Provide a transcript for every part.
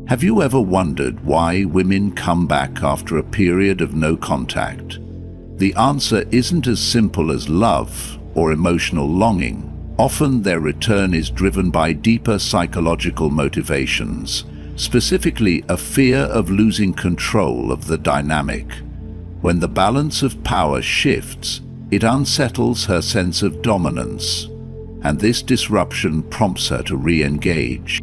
Have you ever wondered why women come back after a period of no contact? The answer isn't as simple as love or emotional longing. Often their return is driven by deeper psychological motivations, specifically a fear of losing control of the dynamic. When the balance of power shifts, it unsettles her sense of dominance, and this disruption prompts her to re-engage.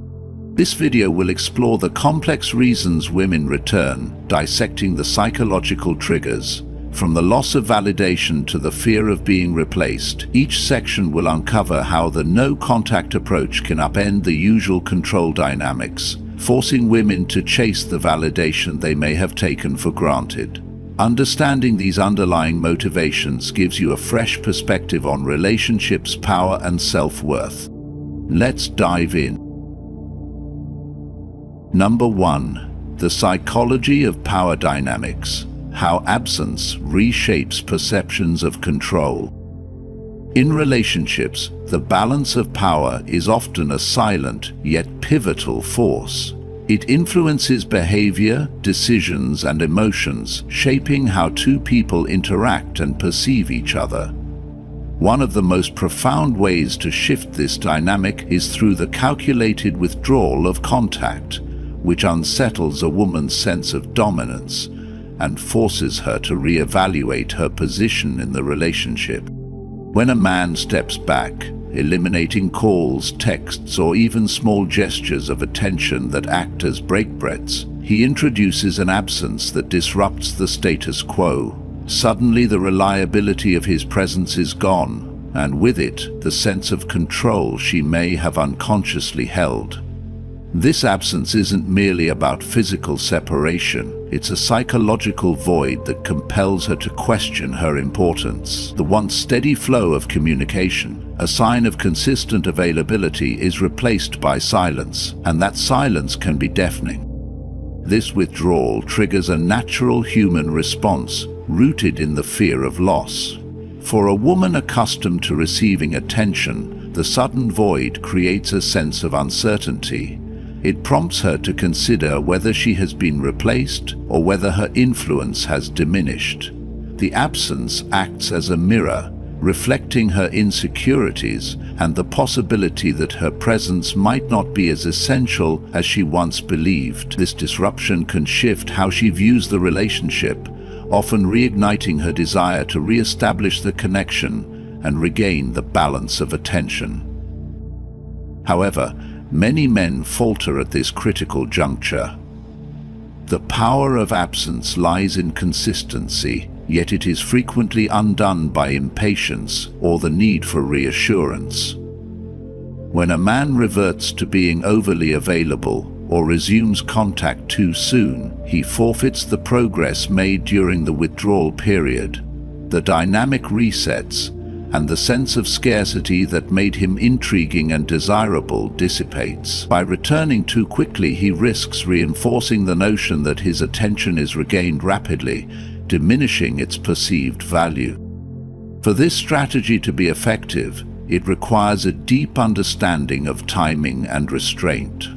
This video will explore the complex reasons women return, dissecting the psychological triggers. From the loss of validation to the fear of being replaced, each section will uncover how the no-contact approach can upend the usual control dynamics, forcing women to chase the validation they may have taken for granted. Understanding these underlying motivations gives you a fresh perspective on relationships, power, and self-worth. Let's dive in. Number 1. The psychology of power dynamics. How absence reshapes perceptions of control. In relationships, the balance of power is often a silent yet pivotal force. It influences behavior, decisions, and emotions, shaping how two people interact and perceive each other. One of the most profound ways to shift this dynamic is through the calculated withdrawal of contact, which unsettles a woman's sense of dominance and forces her to re-evaluate her position in the relationship. When a man steps back, eliminating calls, texts, or even small gestures of attention that act as breakbreaks, he introduces an absence that disrupts the status quo. Suddenly, the reliability of his presence is gone, and with it, the sense of control she may have unconsciously held. This absence isn't merely about physical separation, it's a psychological void that compels her to question her importance. The once steady flow of communication, a sign of consistent availability, is replaced by silence, and that silence can be deafening. This withdrawal triggers a natural human response, rooted in the fear of loss. For a woman accustomed to receiving attention, the sudden void creates a sense of uncertainty. It prompts her to consider whether she has been replaced or whether her influence has diminished. The absence acts as a mirror, reflecting her insecurities and the possibility that her presence might not be as essential as she once believed. This disruption can shift how she views the relationship, often reigniting her desire to re-establish the connection and regain the balance of attention. However, many men falter at this critical juncture. The power of absence lies in consistency, yet it is frequently undone by impatience or the need for reassurance. When a man reverts to being overly available or resumes contact too soon, he forfeits the progress made during the withdrawal period. The dynamic resets, and the sense of scarcity that made him intriguing and desirable dissipates. By returning too quickly, he risks reinforcing the notion that his attention is regained rapidly, diminishing its perceived value. For this strategy to be effective, it requires a deep understanding of timing and restraint.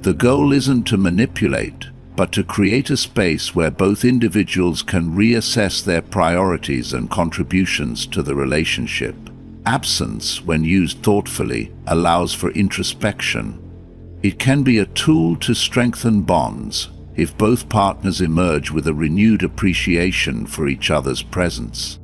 The goal isn't to manipulate, but to create a space where both individuals can reassess their priorities and contributions to the relationship. Absence, when used thoughtfully, allows for introspection. It can be a tool to strengthen bonds if both partners emerge with a renewed appreciation for each other's presence.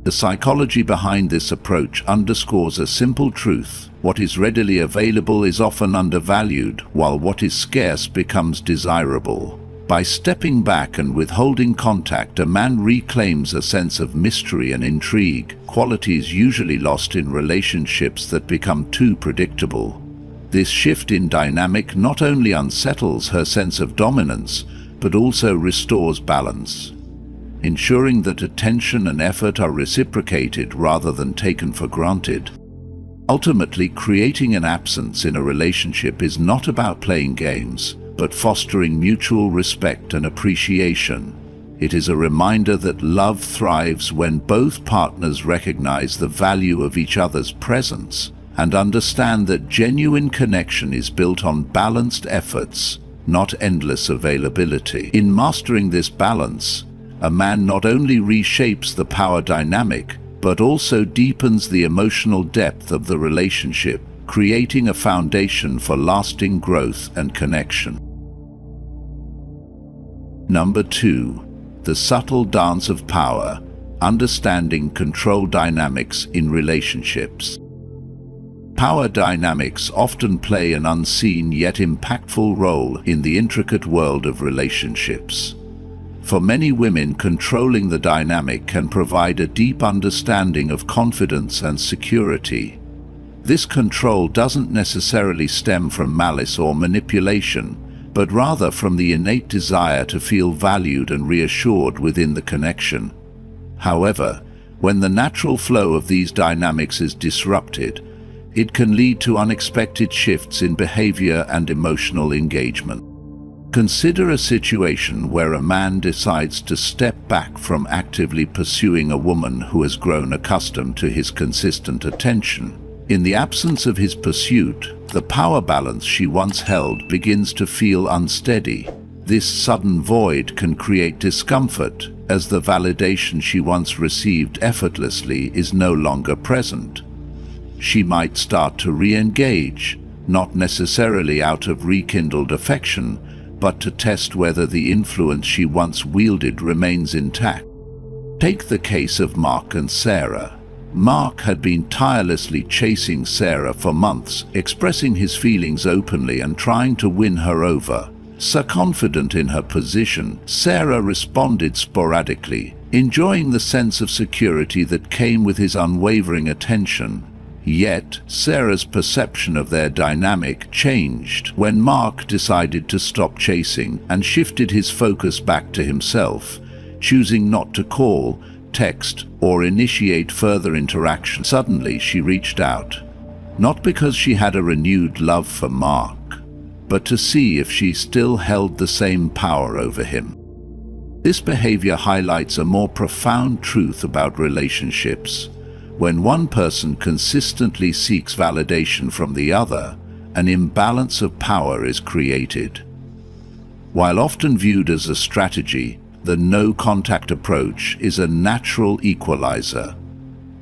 The psychology behind this approach underscores a simple truth: what is readily available is often undervalued, while what is scarce becomes desirable. By stepping back and withholding contact, a man reclaims a sense of mystery and intrigue, qualities usually lost in relationships that become too predictable. This shift in dynamic not only unsettles her sense of dominance, but also restores balance, ensuring that attention and effort are reciprocated rather than taken for granted. Ultimately, creating an absence in a relationship is not about playing games, but fostering mutual respect and appreciation. It is a reminder that love thrives when both partners recognize the value of each other's presence and understand that genuine connection is built on balanced efforts, not endless availability. In mastering this balance, a man not only reshapes the power dynamic, but also deepens the emotional depth of the relationship, creating a foundation for lasting growth and connection. Number 2. The subtle dance of power, understanding control dynamics in relationships. Power dynamics often play an unseen yet impactful role in the intricate world of relationships. For many women, controlling the dynamic can provide a deep understanding of confidence and security. This control doesn't necessarily stem from malice or manipulation, but rather from the innate desire to feel valued and reassured within the connection. However, when the natural flow of these dynamics is disrupted, it can lead to unexpected shifts in behavior and emotional engagement. Consider a situation where a man decides to step back from actively pursuing a woman who has grown accustomed to his consistent attention. In the absence of his pursuit, the power balance she once held begins to feel unsteady. This sudden void can create discomfort, as the validation she once received effortlessly is no longer present. She might start to re-engage, not necessarily out of rekindled affection, but to test whether the influence she once wielded remains intact. Take the case of Mark and Sarah. Mark had been tirelessly chasing Sarah for months, expressing his feelings openly and trying to win her over. So confident in her position, Sarah responded sporadically, enjoying the sense of security that came with his unwavering attention. Yet, Sarah's perception of their dynamic changed when Mark decided to stop chasing and shifted his focus back to himself, choosing not to call, text, or initiate further interaction. Suddenly, she reached out, not because she had a renewed love for Mark, but to see if she still held the same power over him. This behavior highlights a more profound truth about relationships. When one person consistently seeks validation from the other, an imbalance of power is created. While often viewed as a strategy, the no-contact approach is a natural equalizer.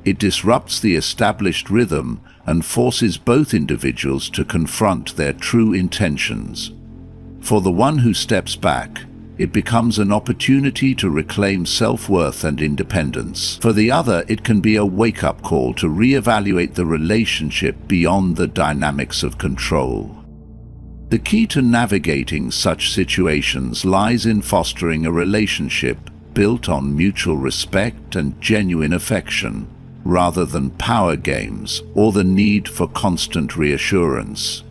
It disrupts the established rhythm and forces both individuals to confront their true intentions. For the one who steps back, it becomes an opportunity to reclaim self-worth and independence. For the other, it can be a wake-up call to reevaluate the relationship beyond the dynamics of control. The key to navigating such situations lies in fostering a relationship built on mutual respect and genuine affection, rather than power games or the need for constant reassurance.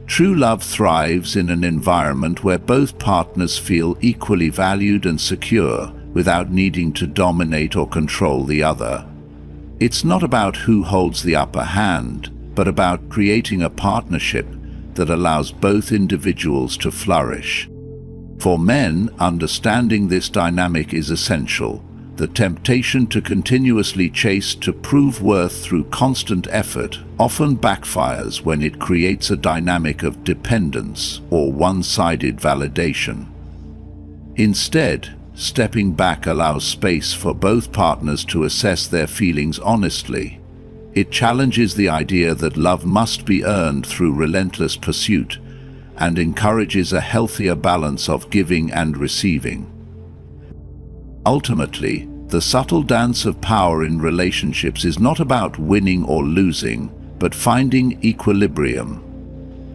True love thrives in an environment where both partners feel equally valued and secure without needing to dominate or control the other. It's not about who holds the upper hand, but about creating a partnership that allows both individuals to flourish. For men, understanding this dynamic is essential. The temptation to continuously chase to prove worth through constant effort often backfires when it creates a dynamic of dependence or one-sided validation. Instead, stepping back allows space for both partners to assess their feelings honestly. It challenges the idea that love must be earned through relentless pursuit and encourages a healthier balance of giving and receiving. Ultimately, the subtle dance of power in relationships is not about winning or losing, but finding equilibrium.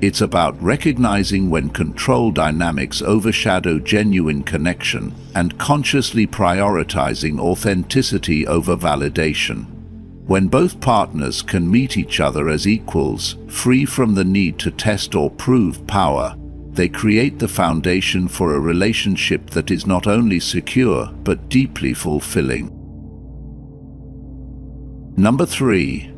It's about recognizing when control dynamics overshadow genuine connection and consciously prioritizing authenticity over validation. When both partners can meet each other as equals, free from the need to test or prove power, they create the foundation for a relationship that is not only secure, but deeply fulfilling. Number 3.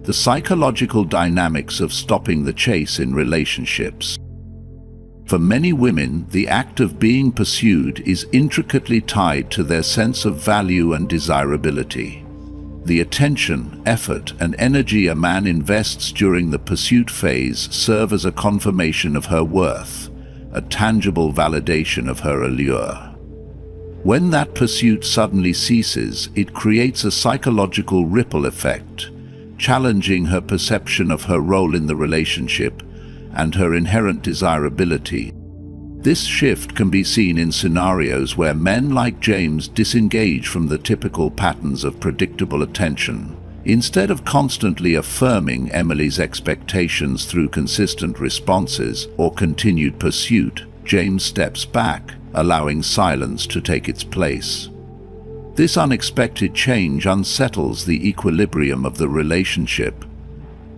The psychological dynamics of stopping the chase in relationships. For many women, the act of being pursued is intricately tied to their sense of value and desirability. The attention, effort, and energy a man invests during the pursuit phase serve as a confirmation of her worth, a tangible validation of her allure. When that pursuit suddenly ceases, it creates a psychological ripple effect, challenging her perception of her role in the relationship and her inherent desirability. This shift can be seen in scenarios where men like James disengage from the typical patterns of predictable attention. Instead of constantly affirming Emily's expectations through consistent responses or continued pursuit, James steps back, allowing silence to take its place. This unexpected change unsettles the equilibrium of the relationship.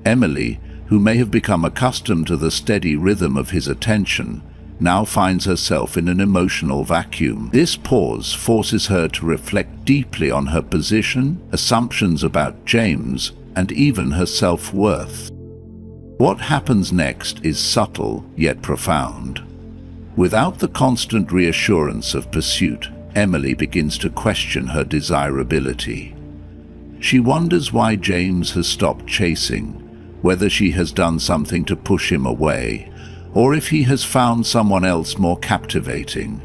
Emily, who may have become accustomed to the steady rhythm of his attention, now finds herself in an emotional vacuum. This pause forces her to reflect deeply on her position, assumptions about James, and even her self-worth. What happens next is subtle yet profound. Without the constant reassurance of pursuit, Emily begins to question her desirability. She wonders why James has stopped chasing, whether she has done something to push him away, or if he has found someone else more captivating.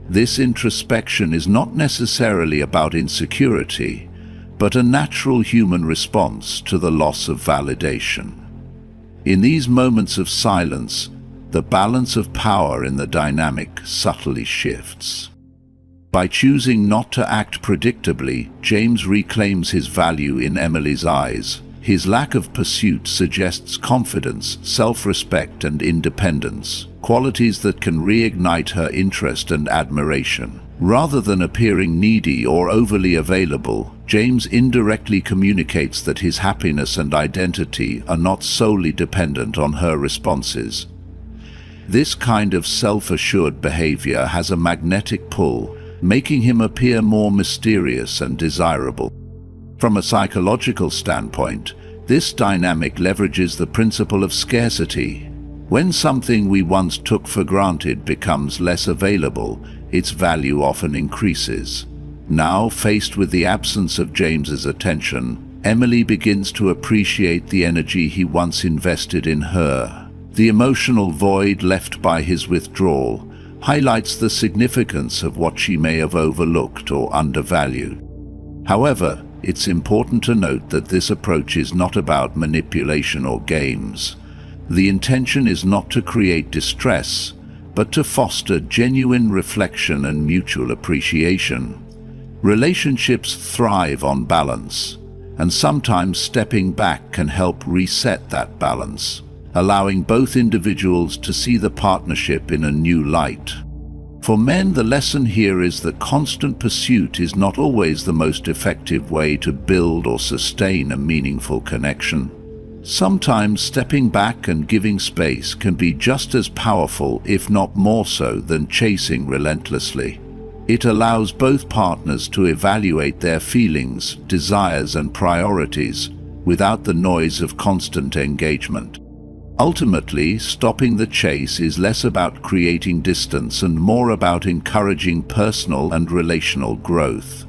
This introspection is not necessarily about insecurity, but a natural human response to the loss of validation. In these moments of silence, the balance of power in the dynamic subtly shifts. By choosing not to act predictably, James reclaims his value in Emily's eyes. His lack of pursuit suggests confidence, self-respect, and independence, qualities that can reignite her interest and admiration. Rather than appearing needy or overly available, James indirectly communicates that his happiness and identity are not solely dependent on her responses. This kind of self-assured behavior has a magnetic pull, making him appear more mysterious and desirable. From a psychological standpoint, this dynamic leverages the principle of scarcity. When something we once took for granted becomes less available, its value often increases. Now, faced with the absence of James's attention, Emily begins to appreciate the energy he once invested in her. The emotional void left by his withdrawal highlights the significance of what she may have overlooked or undervalued. However, it's important to note that this approach is not about manipulation or games. The intention is not to create distress, but to foster genuine reflection and mutual appreciation. Relationships thrive on balance, and sometimes stepping back can help reset that balance, allowing both individuals to see the partnership in a new light. For men, the lesson here is that constant pursuit is not always the most effective way to build or sustain a meaningful connection. Sometimes stepping back and giving space can be just as powerful, if not more so, than chasing relentlessly. It allows both partners to evaluate their feelings, desires, and priorities without the noise of constant engagement. Ultimately, stopping the chase is less about creating distance and more about encouraging personal and relational growth.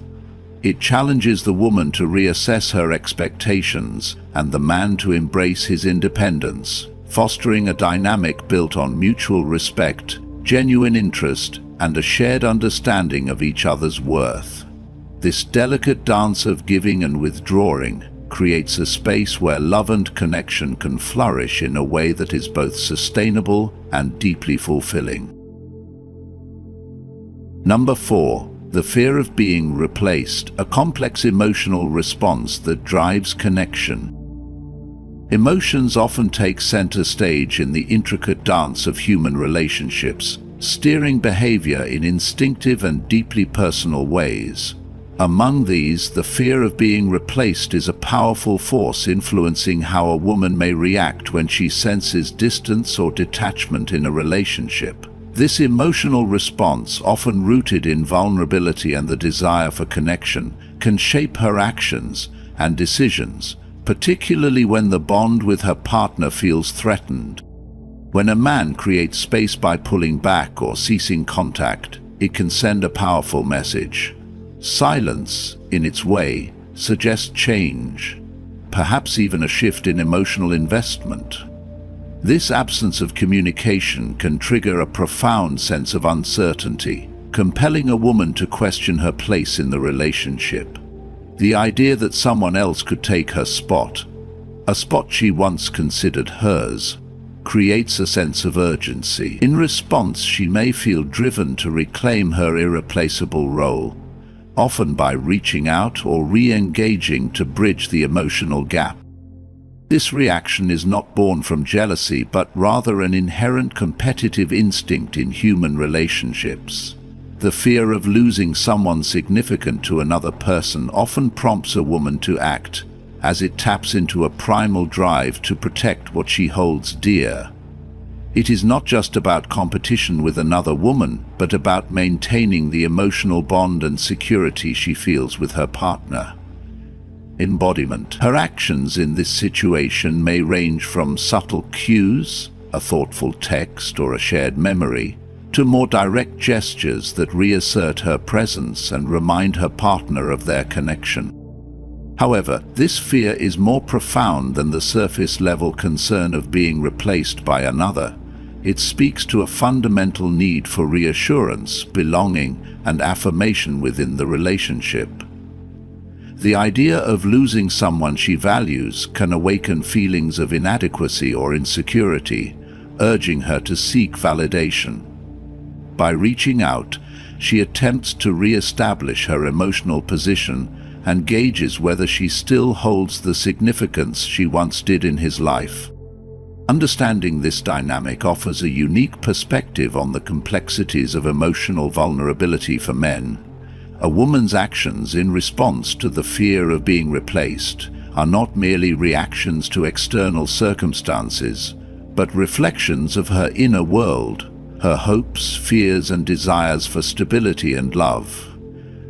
It challenges the woman to reassess her expectations and the man to embrace his independence, fostering a dynamic built on mutual respect, genuine interest, and a shared understanding of each other's worth. This delicate dance of giving and withdrawing creates a space where love and connection can flourish in a way that is both sustainable and deeply fulfilling. Number 4. The fear of being replaced, a complex emotional response that drives connection. Emotions often take center stage in the intricate dance of human relationships, steering behavior in instinctive and deeply personal ways. Among these, the fear of being replaced is a powerful force influencing how a woman may react when she senses distance or detachment in a relationship. This emotional response, often rooted in vulnerability and the desire for connection, can shape her actions and decisions, particularly when the bond with her partner feels threatened. When a man creates space by pulling back or ceasing contact, it can send a powerful message. Silence, in its way, suggests change, perhaps even a shift in emotional investment. This absence of communication can trigger a profound sense of uncertainty, compelling a woman to question her place in the relationship. The idea that someone else could take her spot, a spot she once considered hers, creates a sense of urgency. In response, she may feel driven to reclaim her irreplaceable role, often by reaching out or re-engaging to bridge the emotional gap. This reaction is not born from jealousy, but rather an inherent competitive instinct in human relationships. The fear of losing someone significant to another person often prompts a woman to act, as it taps into a primal drive to protect what she holds dear. It is not just about competition with another woman, but about maintaining the emotional bond and security she feels with her partner. Embodiment. Her actions in this situation may range from subtle cues, a thoughtful text or a shared memory, to more direct gestures that reassert her presence and remind her partner of their connection. However, this fear is more profound than the surface-level concern of being replaced by another. It speaks to a fundamental need for reassurance, belonging, and affirmation within the relationship. The idea of losing someone she values can awaken feelings of inadequacy or insecurity, urging her to seek validation. By reaching out, she attempts to re-establish her emotional position and gauges whether she still holds the significance she once did in his life. Understanding this dynamic offers a unique perspective on the complexities of emotional vulnerability for men. A woman's actions in response to the fear of being replaced are not merely reactions to external circumstances, but reflections of her inner world, her hopes, fears, and desires for stability and love.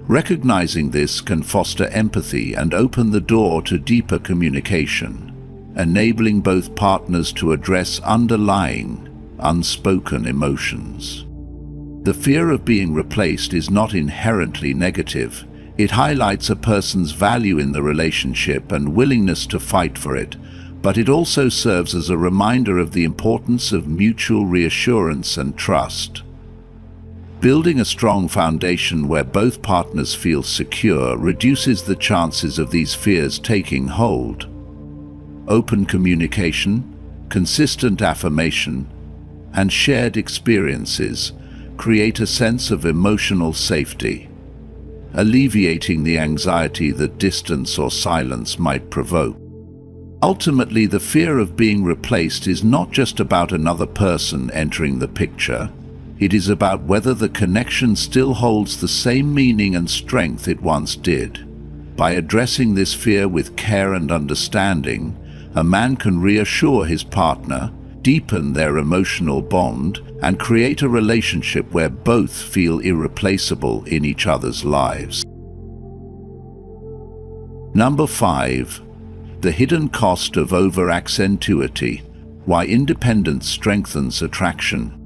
Recognizing this can foster empathy and open the door to deeper communication, enabling both partners to address underlying, unspoken emotions. The fear of being replaced is not inherently negative. It highlights a person's value in the relationship and willingness to fight for it, but it also serves as a reminder of the importance of mutual reassurance and trust. Building a strong foundation where both partners feel secure reduces the chances of these fears taking hold. Open communication, consistent affirmation, and shared experiences create a sense of emotional safety, alleviating the anxiety that distance or silence might provoke. Ultimately, the fear of being replaced is not just about another person entering the picture. It is about whether the connection still holds the same meaning and strength it once did. By addressing this fear with care and understanding, a man can reassure his partner, deepen their emotional bond, and create a relationship where both feel irreplaceable in each other's lives. Number 5. The hidden cost of over-accentuity. Why independence strengthens attraction.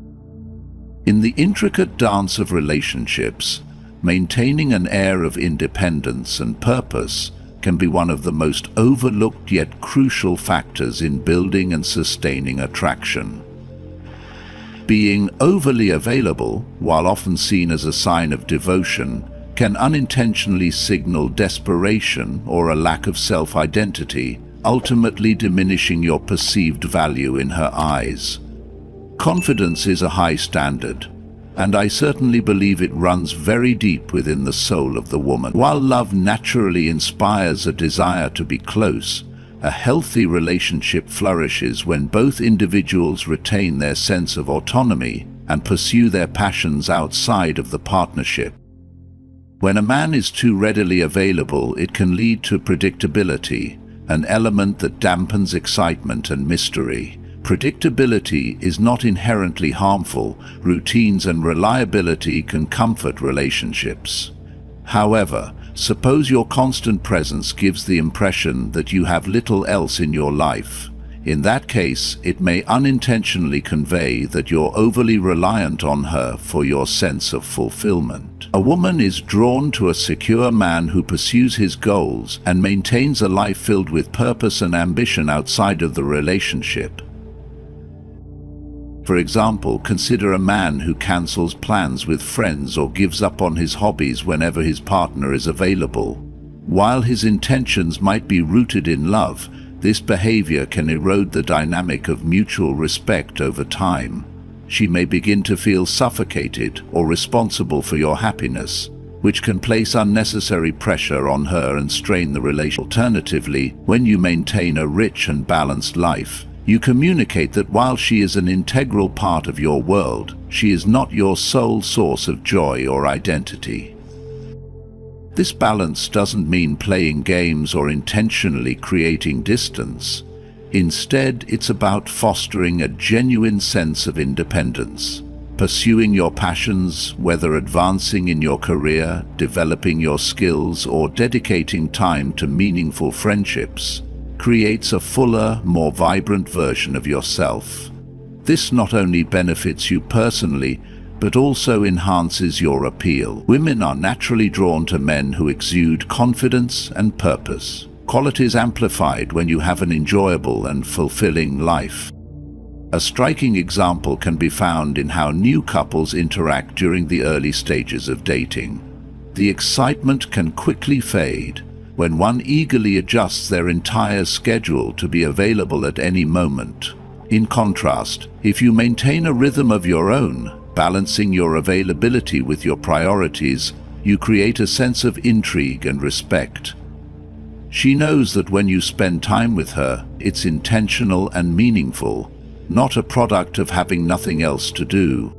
In the intricate dance of relationships, maintaining an air of independence and purpose can be one of the most overlooked yet crucial factors in building and sustaining attraction. Being overly available, while often seen as a sign of devotion, can unintentionally signal desperation or a lack of self-identity, ultimately diminishing your perceived value in her eyes. Confidence is a high standard, and I certainly believe it runs very deep within the soul of the woman. While love naturally inspires a desire to be close, a healthy relationship flourishes when both individuals retain their sense of autonomy and pursue their passions outside of the partnership. When a man is too readily available, it can lead to predictability, an element that dampens excitement and mystery. Predictability is not inherently harmful. Routines and reliability can comfort relationships. However, suppose your constant presence gives the impression that you have little else in your life. In that case, it may unintentionally convey that you're overly reliant on her for your sense of fulfillment. A woman is drawn to a secure man who pursues his goals and maintains a life filled with purpose and ambition outside of the relationship. For example, consider a man who cancels plans with friends or gives up on his hobbies whenever his partner is available. While his intentions might be rooted in love, this behavior can erode the dynamic of mutual respect over time. She may begin to feel suffocated or responsible for your happiness, which can place unnecessary pressure on her and strain the relationship. Alternatively, when you maintain a rich and balanced life, you communicate that while she is an integral part of your world, she is not your sole source of joy or identity. This balance doesn't mean playing games or intentionally creating distance. Instead, it's about fostering a genuine sense of independence. Pursuing your passions, whether advancing in your career, developing your skills, or dedicating time to meaningful friendships, creates a fuller, more vibrant version of yourself. This not only benefits you personally, but also enhances your appeal. Women are naturally drawn to men who exude confidence and purpose, qualities amplified when you have an enjoyable and fulfilling life. A striking example can be found in how new couples interact during the early stages of dating. The excitement can quickly fade when one eagerly adjusts their entire schedule to be available at any moment. In contrast, if you maintain a rhythm of your own, balancing your availability with your priorities, you create a sense of intrigue and respect. She knows that when you spend time with her, it's intentional and meaningful, not a product of having nothing else to do.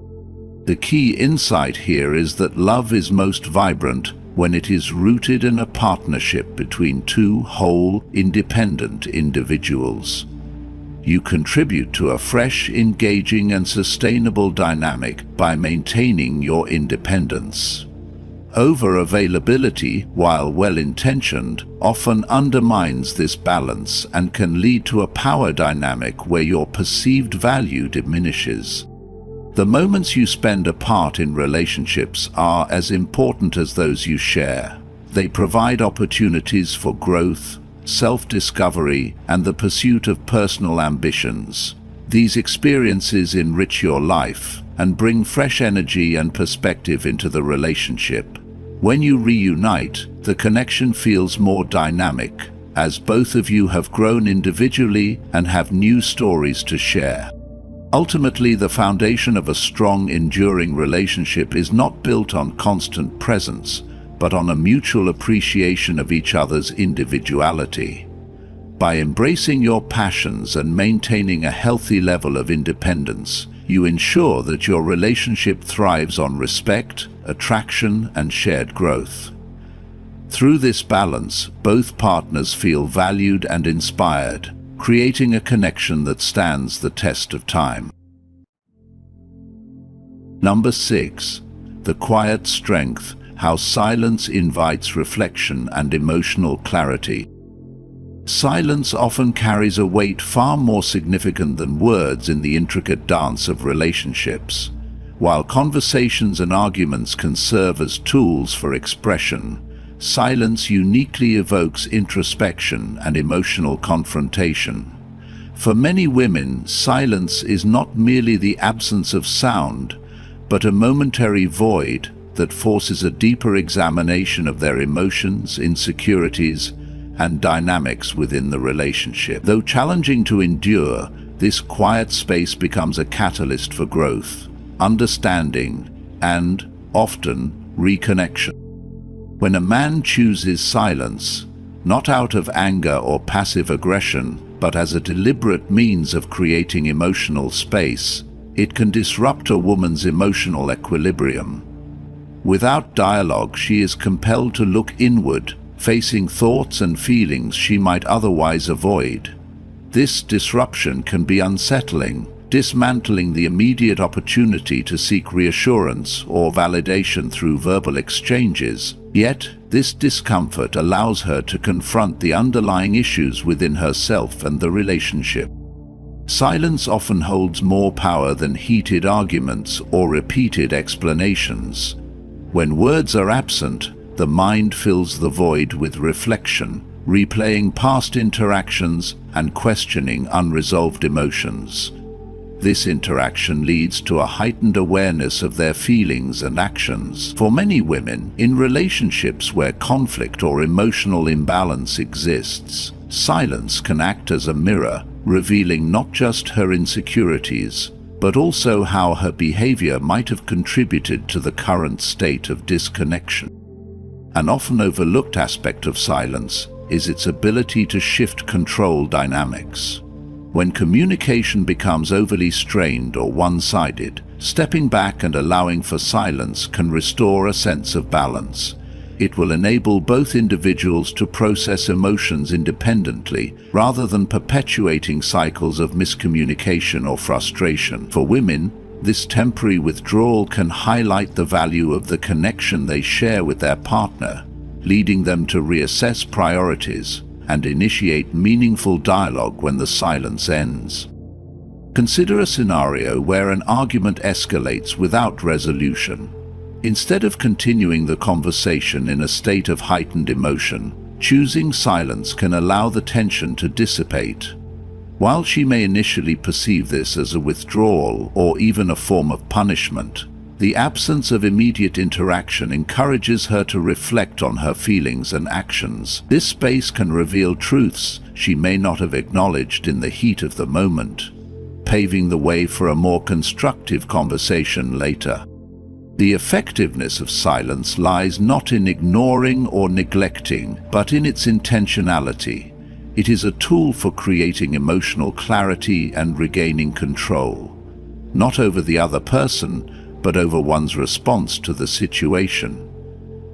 The key insight here is that love is most vibrant when it is rooted in a partnership between two whole, independent individuals. You contribute to a fresh, engaging, and sustainable dynamic by maintaining your independence. Over-availability, while well-intentioned, often undermines this balance and can lead to a power dynamic where your perceived value diminishes. The moments you spend apart in relationships are as important as those you share. They provide opportunities for growth, self-discovery, and the pursuit of personal ambitions. These experiences enrich your life and bring fresh energy and perspective into the relationship. When you reunite, the connection feels more dynamic, as both of you have grown individually and have new stories to share. Ultimately, the foundation of a strong, enduring relationship is not built on constant presence, but on a mutual appreciation of each other's individuality. By embracing your passions and maintaining a healthy level of independence, you ensure that your relationship thrives on respect, attraction, and shared growth. Through this balance, both partners feel valued and inspired, creating a connection that stands the test of time. Number 6. The quiet strength: how silence invites reflection and emotional clarity. Silence often carries a weight far more significant than words in the intricate dance of relationships. While conversations and arguments can serve as tools for expression, silence uniquely evokes introspection and emotional confrontation. For many women, silence is not merely the absence of sound, but a momentary void that forces a deeper examination of their emotions, insecurities, and dynamics within the relationship. Though challenging to endure, this quiet space becomes a catalyst for growth, understanding, and, often, reconnection. When a man chooses silence, not out of anger or passive aggression, but as a deliberate means of creating emotional space, it can disrupt a woman's emotional equilibrium. Without dialogue, she is compelled to look inward, facing thoughts and feelings she might otherwise avoid. This disruption can be unsettling, dismantling the immediate opportunity to seek reassurance or validation through verbal exchanges. Yet, this discomfort allows her to confront the underlying issues within herself and the relationship. Silence often holds more power than heated arguments or repeated explanations. When words are absent, the mind fills the void with reflection, replaying past interactions and questioning unresolved emotions. This interaction leads to a heightened awareness of their feelings and actions. For many women, in relationships where conflict or emotional imbalance exists, silence can act as a mirror, revealing not just her insecurities, but also how her behavior might have contributed to the current state of disconnection. An often overlooked aspect of silence is its ability to shift control dynamics. When communication becomes overly strained or one-sided, stepping back and allowing for silence can restore a sense of balance. It will enable both individuals to process emotions independently, rather than perpetuating cycles of miscommunication or frustration. For women, this temporary withdrawal can highlight the value of the connection they share with their partner, leading them to reassess priorities and initiate meaningful dialogue when the silence ends. Consider a scenario where an argument escalates without resolution. Instead of continuing the conversation in a state of heightened emotion, choosing silence can allow the tension to dissipate. While she may initially perceive this as a withdrawal or even a form of punishment, the absence of immediate interaction encourages her to reflect on her feelings and actions. This space can reveal truths she may not have acknowledged in the heat of the moment, paving the way for a more constructive conversation later. The effectiveness of silence lies not in ignoring or neglecting, but in its intentionality. It is a tool for creating emotional clarity and regaining control, not over the other person, but over one's response to the situation.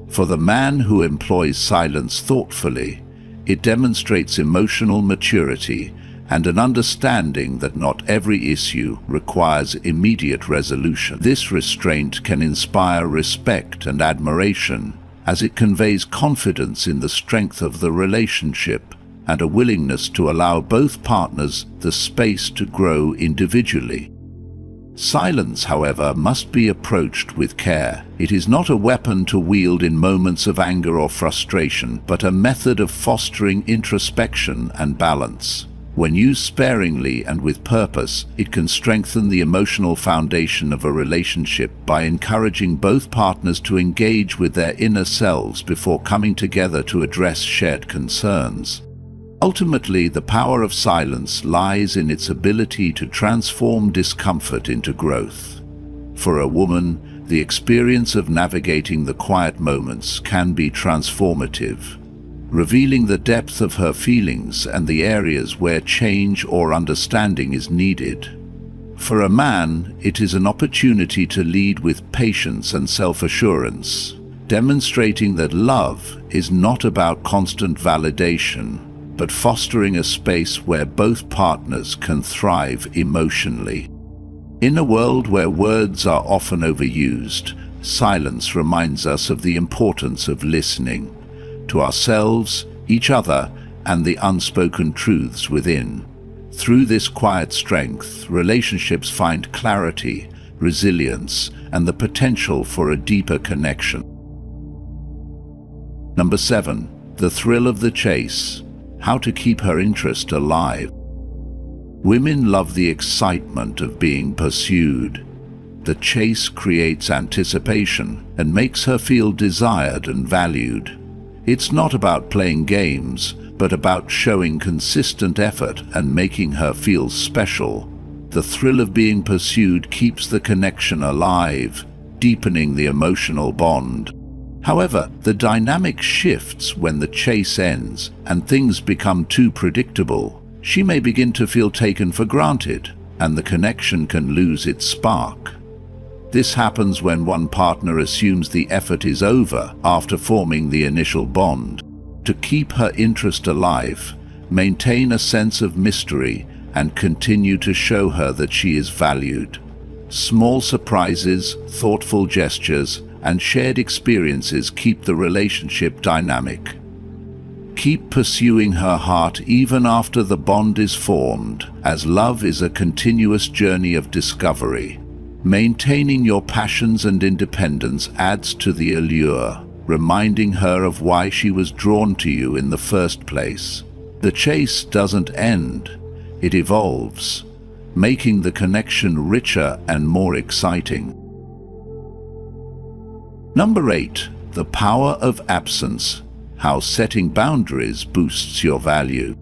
For the man who employs silence thoughtfully, it demonstrates emotional maturity and an understanding that not every issue requires immediate resolution. This restraint can inspire respect and admiration, as it conveys confidence in the strength of the relationship and a willingness to allow both partners the space to grow individually. Silence, however, must be approached with care. It is not a weapon to wield in moments of anger or frustration, but a method of fostering introspection and balance. When used sparingly and with purpose, it can strengthen the emotional foundation of a relationship by encouraging both partners to engage with their inner selves before coming together to address shared concerns. Ultimately, the power of silence lies in its ability to transform discomfort into growth. For a woman, the experience of navigating the quiet moments can be transformative, revealing the depth of her feelings and the areas where change or understanding is needed. For a man, it is an opportunity to lead with patience and self-assurance, demonstrating that love is not about constant validation, but fostering a space where both partners can thrive emotionally. In a world where words are often overused, silence reminds us of the importance of listening to ourselves, each other, and the unspoken truths within. Through this quiet strength, relationships find clarity, resilience, and the potential for a deeper connection. Number 7. The thrill of the chase. How to keep her interest alive. Women love the excitement of being pursued. The chase creates anticipation and makes her feel desired and valued. It's not about playing games, but about showing consistent effort and making her feel special. The thrill of being pursued keeps the connection alive, deepening the emotional bond. However, the dynamic shifts when the chase ends and things become too predictable. She may begin to feel taken for granted, and the connection can lose its spark. This happens when one partner assumes the effort is over after forming the initial bond. To keep her interest alive, maintain a sense of mystery and continue to show her that she is valued. Small surprises, thoughtful gestures, and shared experiences keep the relationship dynamic. Keep pursuing her heart even after the bond is formed, as love is a continuous journey of discovery. Maintaining your passions and independence adds to the allure, reminding her of why she was drawn to you in the first place. The chase doesn't end, it evolves. making the connection richer and more exciting. Number 8. The power of absence. How setting boundaries boosts your value.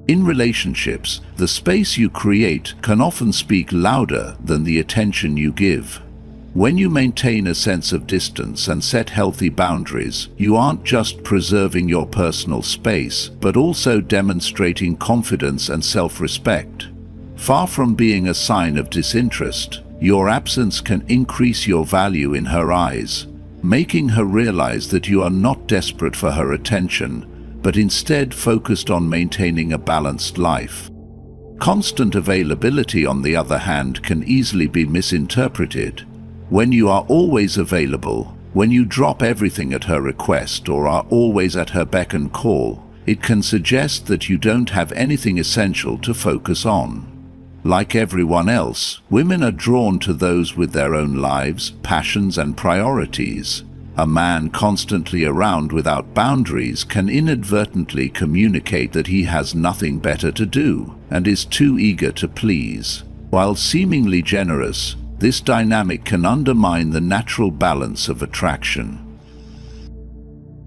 In relationships, the space you create can often speak louder than the attention you give. When you maintain a sense of distance and set healthy boundaries, you aren't just preserving your personal space, but also demonstrating confidence and self-respect. Far from being a sign of disinterest, your absence can increase your value in her eyes, making her realize that you are not desperate for her attention, but instead focused on maintaining a balanced life. Constant availability, on the other hand, can easily be misinterpreted. When you are always available, when you drop everything at her request or are always at her beck and call, it can suggest that you don't have anything essential to focus on. Like everyone else, women are drawn to those with their own lives, passions, and priorities. A man constantly around without boundaries can inadvertently communicate that he has nothing better to do and is too eager to please. While seemingly generous, this dynamic can undermine the natural balance of attraction.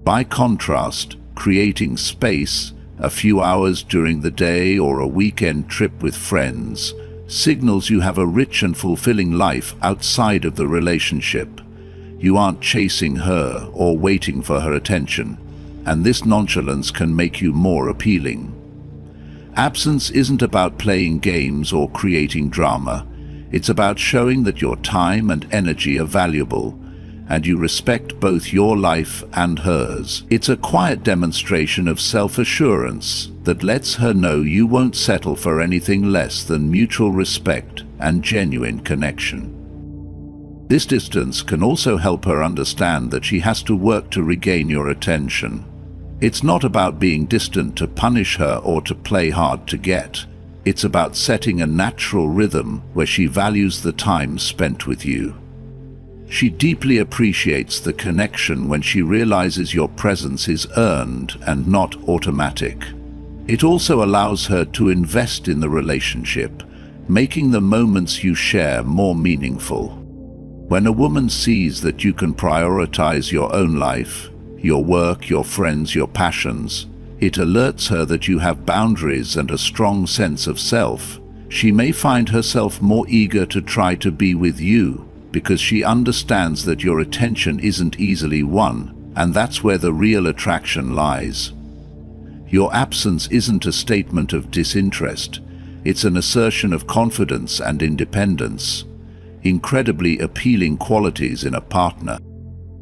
By contrast, creating space, a few hours during the day or a weekend trip with friends, signals you have a rich and fulfilling life outside of the relationship. You aren't chasing her or waiting for her attention, and this nonchalance can make you more appealing. Absence isn't about playing games or creating drama. It's about showing that your time and energy are valuable, and you respect both your life and hers. It's a quiet demonstration of self-assurance that lets her know you won't settle for anything less than mutual respect and genuine connection. This distance can also help her understand that she has to work to regain your attention. It's not about being distant to punish her or to play hard to get. It's about setting a natural rhythm where she values the time spent with you. She deeply appreciates the connection when she realizes your presence is earned and not automatic. It also allows her to invest in the relationship, making the moments you share more meaningful. When a woman sees that you can prioritize your own life, your work, your friends, your passions, it alerts her that you have boundaries and a strong sense of self. She may find herself more eager to try to be with you because she understands that your attention isn't easily won, and that's where the real attraction lies. Your absence isn't a statement of disinterest. It's an assertion of confidence and independence, incredibly appealing qualities in a partner.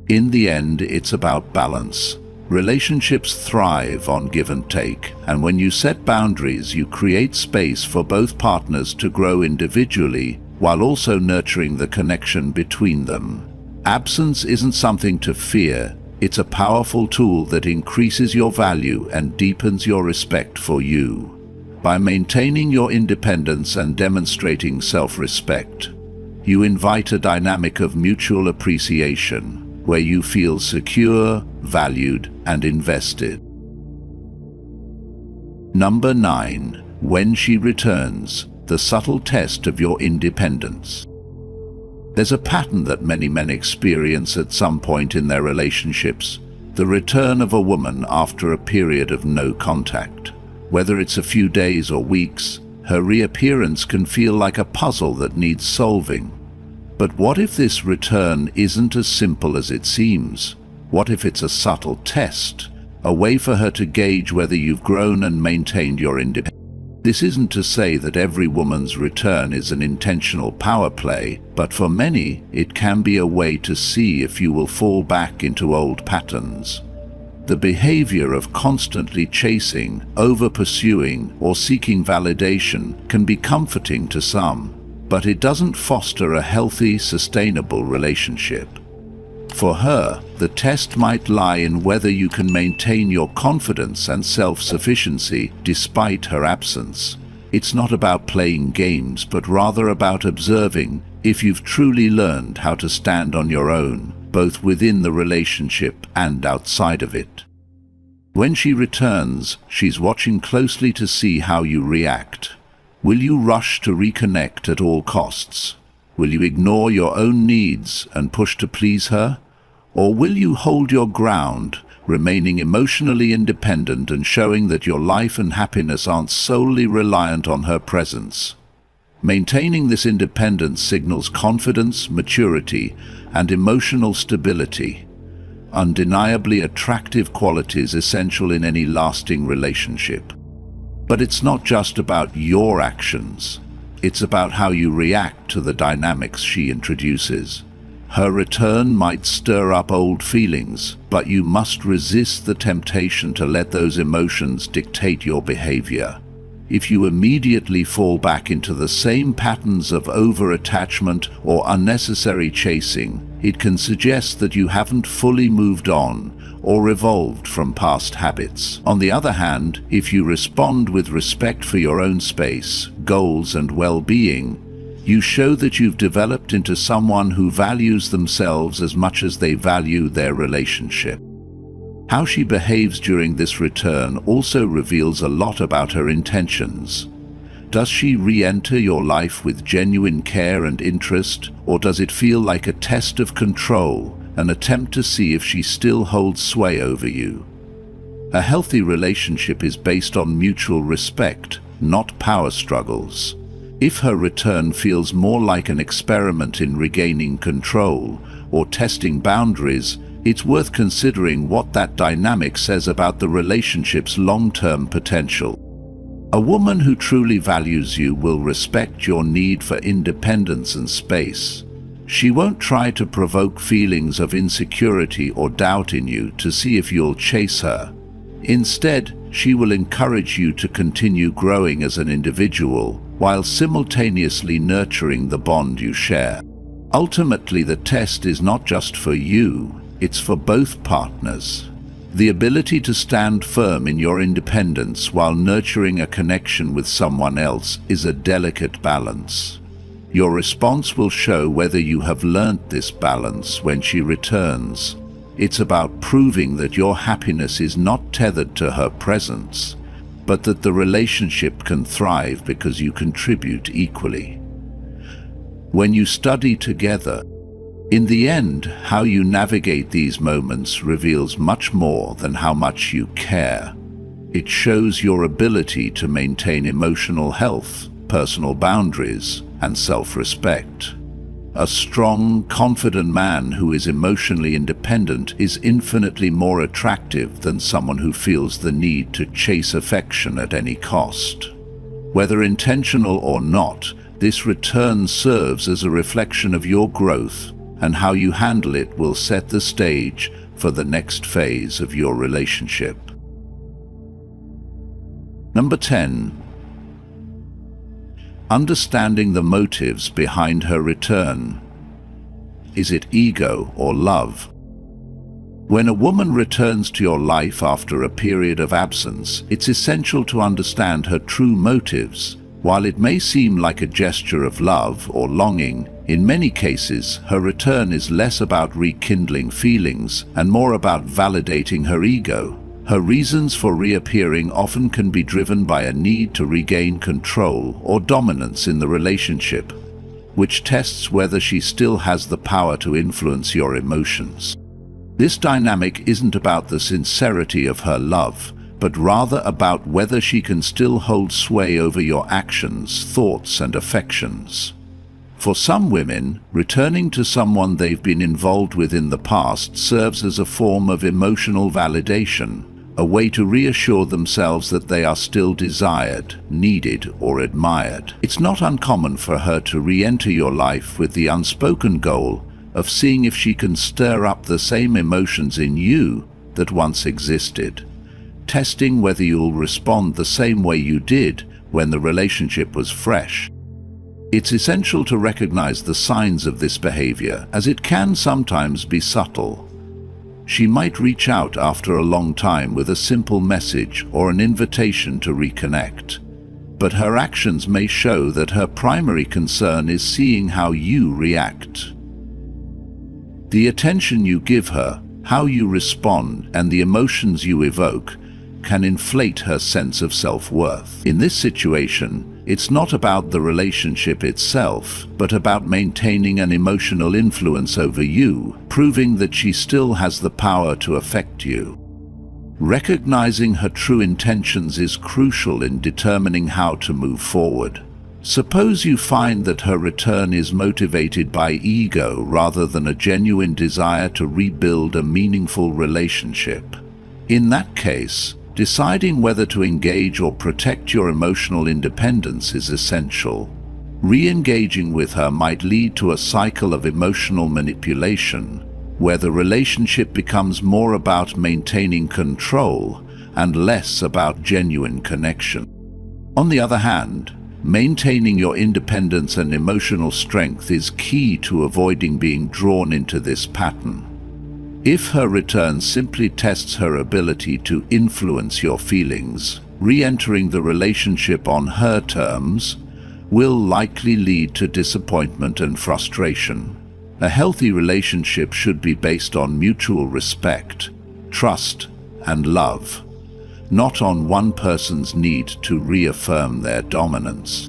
In the end, it's about balance. Relationships thrive on give and take, and when you set boundaries, you create space for both partners to grow individually while also nurturing the connection between them. Absence isn't something to fear. It's a powerful tool that increases your value and deepens your respect for you. By maintaining your independence and demonstrating self-respect, you invite a dynamic of mutual appreciation, where you feel secure, valued, and invested. Number 9. When she returns, the subtle test of your independence. There's a pattern that many men experience at some point in their relationships: the return of a woman after a period of no contact. Whether it's a few days or weeks, her reappearance can feel like a puzzle that needs solving. But what if this return isn't as simple as it seems? What if it's a subtle test, a way for her to gauge whether you've grown and maintained your independence? This isn't to say that every woman's return is an intentional power play, but for many, it can be a way to see if you will fall back into old patterns. The behavior of constantly chasing, over-pursuing, or seeking validation can be comforting to some, but it doesn't foster a healthy, sustainable relationship. For her, the test might lie in whether you can maintain your confidence and self-sufficiency despite her absence. It's not about playing games, but rather about observing if you've truly learned how to stand on your own, both within the relationship and outside of it. When she returns, she's watching closely to see how you react. Will you rush to reconnect at all costs? Will you ignore your own needs and push to please her? Or will you hold your ground, remaining emotionally independent and showing that your life and happiness aren't solely reliant on her presence? Maintaining this independence signals confidence, maturity, and emotional stability, undeniably attractive qualities essential in any lasting relationship. But it's not just about your actions. It's about how you react to the dynamics she introduces. Her return might stir up old feelings, but you must resist the temptation to let those emotions dictate your behavior. If you immediately fall back into the same patterns of over-attachment or unnecessary chasing, it can suggest that you haven't fully moved on or evolved from past habits. On the other hand, if you respond with respect for your own space, goals, and well-being, you show that you've developed into someone who values themselves as much as they value their relationship. How she behaves during this return also reveals a lot about her intentions. Does she re-enter your life with genuine care and interest, or does it feel like a test of control, an attempt to see if she still holds sway over you? A healthy relationship is based on mutual respect, not power struggles. If her return feels more like an experiment in regaining control or testing boundaries, it's worth considering what that dynamic says about the relationship's long-term potential. A woman who truly values you will respect your need for independence and space. She won't try to provoke feelings of insecurity or doubt in you to see if you'll chase her. Instead, she will encourage you to continue growing as an individual while simultaneously nurturing the bond you share. Ultimately, the test is not just for you, it's for both partners. The ability to stand firm in your independence while nurturing a connection with someone else is a delicate balance. Your response will show whether you have learnt this balance when she returns. It's about proving that your happiness is not tethered to her presence, but that the relationship can thrive because you contribute equally. When you study together, in the end, how you navigate these moments reveals much more than how much you care. It shows your ability to maintain emotional health, personal boundaries, and self-respect. A strong, confident man who is emotionally independent is infinitely more attractive than someone who feels the need to chase affection at any cost. Whether intentional or not, this return serves as a reflection of your growth, and how you handle it will set the stage for the next phase of your relationship. Number 10. Understanding the motives behind her return. Is it ego or love? When a woman returns to your life after a period of absence, it's essential to understand her true motives. While it may seem like a gesture of love or longing, in many cases, her return is less about rekindling feelings and more about validating her ego. Her reasons for reappearing often can be driven by a need to regain control or dominance in the relationship, which tests whether she still has the power to influence your emotions. This dynamic isn't about the sincerity of her love, but rather about whether she can still hold sway over your actions, thoughts, and affections. For some women, returning to someone they've been involved with in the past serves as a form of emotional validation, a way to reassure themselves that they are still desired, needed, or admired. It's not uncommon for her to re-enter your life with the unspoken goal of seeing if she can stir up the same emotions in you that once existed, testing whether you'll respond the same way you did when the relationship was fresh. It's essential to recognize the signs of this behavior, as it can sometimes be subtle. She might reach out after a long time with a simple message or an invitation to reconnect, but her actions may show that her primary concern is seeing how you react. The attention you give her, how you respond, and the emotions you evoke can inflate her sense of self-worth. In this situation, It's not about the relationship itself, but about maintaining an emotional influence over you, proving that she still has the power to affect you. Recognizing her true intentions is crucial in determining how to move forward. Suppose you find that her return is motivated by ego rather than a genuine desire to rebuild a meaningful relationship. In that case, deciding whether to engage or protect your emotional independence is essential. Re-engaging with her might lead to a cycle of emotional manipulation, where the relationship becomes more about maintaining control and less about genuine connection. On the other hand, maintaining your independence and emotional strength is key to avoiding being drawn into this pattern. If her return simply tests her ability to influence your feelings, re-entering the relationship on her terms will likely lead to disappointment and frustration. A healthy relationship should be based on mutual respect, trust, and love, not on one person's need to reaffirm their dominance.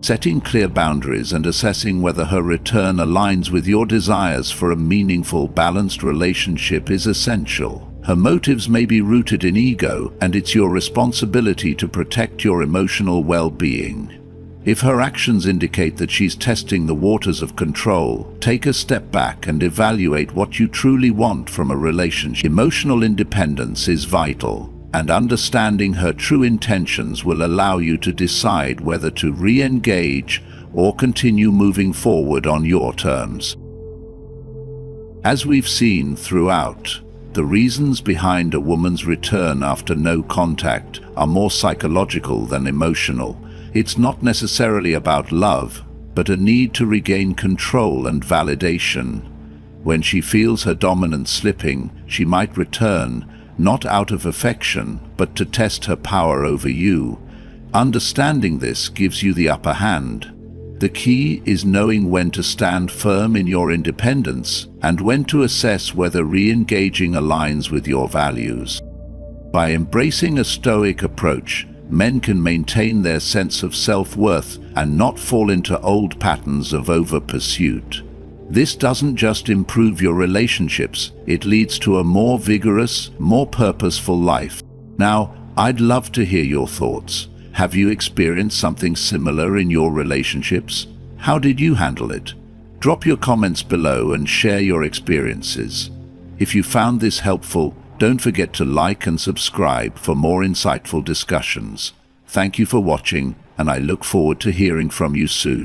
Setting clear boundaries and assessing whether her return aligns with your desires for a meaningful, balanced relationship is essential. Her motives may be rooted in ego, and it's your responsibility to protect your emotional well-being. If her actions indicate that she's testing the waters of control, take a step back and evaluate what you truly want from a relationship. Emotional independence is vital, and understanding her true intentions will allow you to decide whether to re-engage or continue moving forward on your terms. As we've seen throughout, the reasons behind a woman's return after no contact are more psychological than emotional. It's not necessarily about love, but a need to regain control and validation. When she feels her dominance slipping, she might return, not out of affection, but to test her power over you. Understanding this gives you the upper hand. The key is knowing when to stand firm in your independence and when to assess whether re-engaging aligns with your values. By embracing a Stoic approach, men can maintain their sense of self-worth and not fall into old patterns of over-pursuit. This doesn't just improve your relationships, it leads to a more vigorous, more purposeful life. Now, I'd love to hear your thoughts. Have you experienced something similar in your relationships? How did you handle it? Drop your comments below and share your experiences. If you found this helpful, don't forget to like and subscribe for more insightful discussions. Thank you for watching, and I look forward to hearing from you soon.